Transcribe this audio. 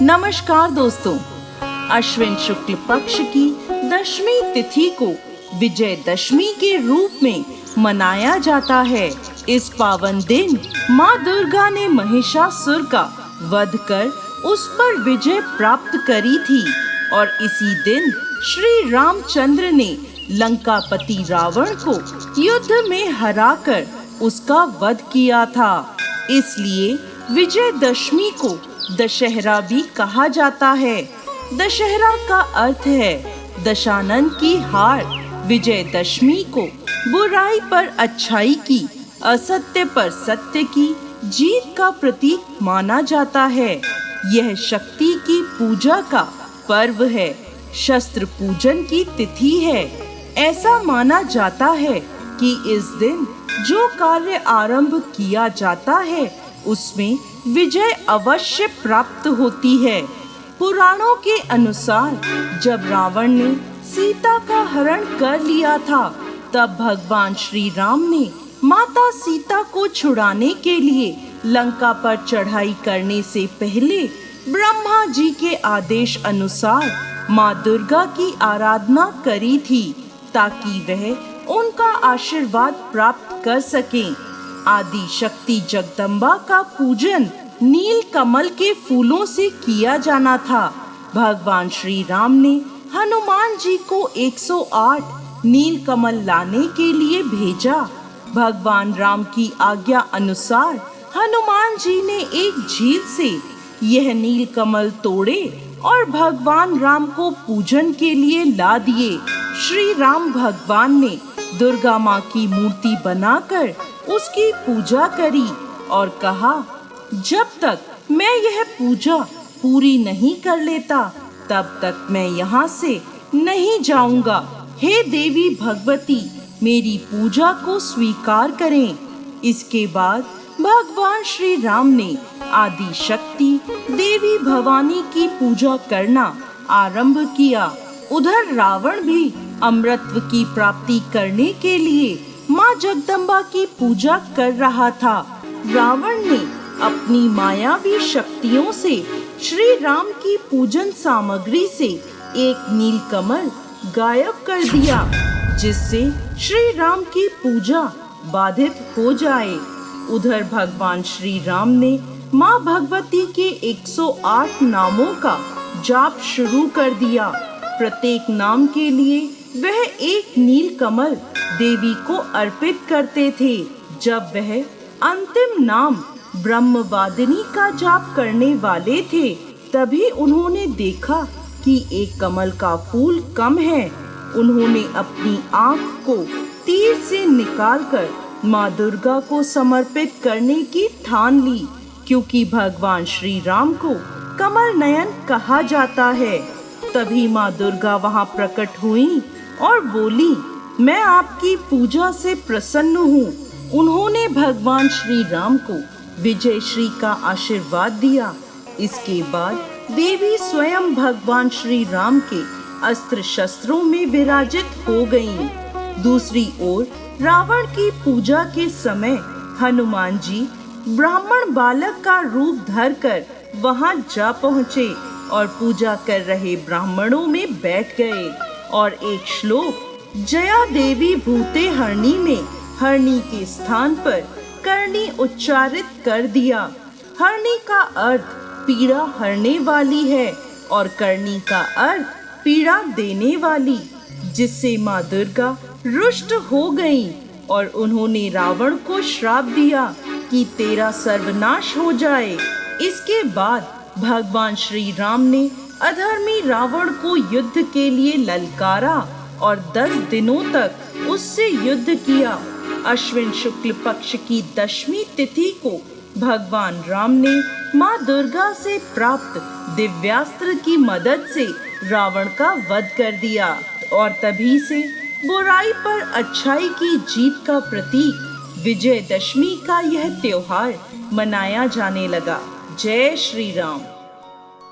नमस्कार दोस्तों, अश्विन शुक्ल पक्ष की दशमी तिथि को विजयदशमी के रूप में मनाया जाता है। इस पावन दिन माँ दुर्गा ने महिषासुर का वध कर उस पर विजय प्राप्त करी थी और इसी दिन श्री रामचंद्र ने लंकापति रावण को युद्ध में हराकर उसका वध किया था। इसलिए विजयदशमी को दशहरा भी कहा जाता है। दशहरा का अर्थ है दशानन की हार। विजयदशमी को बुराई पर अच्छाई की, असत्य पर सत्य की जीत का प्रतीक माना जाता है। यह शक्ति की पूजा का पर्व है, शस्त्र पूजन की तिथि है। ऐसा माना जाता है कि इस दिन जो कार्य आरंभ किया जाता है उसमें विजय अवश्य प्राप्त होती है। पुराणों के अनुसार जब रावण ने सीता का हरण कर लिया था, तब भगवान श्री राम ने माता सीता को छुड़ाने के लिए लंका पर चढ़ाई करने से पहले ब्रह्मा जी के आदेश अनुसार माँ दुर्गा की आराधना करी थी, ताकि वह उनका आशीर्वाद प्राप्त कर सकें। आदि शक्ति जगदम्बा का पूजन नील कमल के फूलों से किया जाना था। भगवान श्री राम ने हनुमान जी को 108 नील कमल लाने के लिए भेजा। भगवान राम की आज्ञा अनुसार हनुमान जी ने एक झील से यह नील कमल तोड़े और भगवान राम को पूजन के लिए ला दिए। श्री राम भगवान ने दुर्गा माँ की मूर्ति बनाकर उसकी पूजा करी और कहा, जब तक मैं यह पूजा पूरी नहीं कर लेता तब तक मैं यहाँ से नहीं जाऊंगा। हे देवी भगवती, मेरी पूजा को स्वीकार करें। इसके बाद भगवान श्री राम ने आदि शक्ति देवी भवानी की पूजा करना आरंभ किया। उधर रावण भी अमृतत्व की प्राप्ति करने के लिए माँ जगदम्बा की पूजा कर रहा था। रावण ने अपनी मायावी शक्तियों से श्री राम की पूजन सामग्री से एक नील कमल गायब कर दिया, जिससे श्री राम की पूजा बाधित हो जाए। उधर भगवान श्री राम ने माँ भगवती के 108 नामों का जाप शुरू कर दिया। प्रत्येक नाम के लिए वह एक नील कमल देवी को अर्पित करते थे। जब वह अंतिम नाम ब्रह्मवादिनी का जाप करने वाले थे, तभी उन्होंने देखा कि एक कमल का फूल कम है। उन्होंने अपनी आँख को तीर से निकालकर माँ दुर्गा को समर्पित करने की ठान ली, क्योंकि भगवान श्री राम को कमल नयन कहा जाता है। तभी माँ दुर्गा वहाँ प्रकट हुई और बोली, मैं आपकी पूजा से प्रसन्न हूँ। उन्होंने भगवान श्री राम को विजय श्री का आशीर्वाद दिया। इसके बाद देवी स्वयं भगवान श्री राम के अस्त्र शस्त्रों में विराजित हो गईं। दूसरी ओर रावण की पूजा के समय हनुमान जी ब्राह्मण बालक का रूप धरकर वहां जा पहुँचे और पूजा कर रहे ब्राह्मणों में बैठ गए और एक श्लोक जया देवी भूते हरणी में हरणी के स्थान पर करणी उच्चारित कर दिया। हरणी का अर्थ पीड़ा हरने वाली है और करणी का अर्थ पीड़ा देने वाली, जिससे माँ दुर्गा रुष्ट हो गईं और उन्होंने रावण को श्राप दिया कि तेरा सर्वनाश हो जाए। इसके बाद भगवान श्री राम ने अधर्मी रावण को युद्ध के लिए ललकारा और 10 दिनों तक उससे युद्ध किया। अश्विन शुक्ल पक्ष की दशमी तिथि को भगवान राम ने माँ दुर्गा से प्राप्त दिव्यास्त्र की मदद से रावण का वध कर दिया और तभी से बुराई पर अच्छाई की जीत का प्रतीक विजयदशमी का यह त्योहार मनाया जाने लगा। जय श्री राम।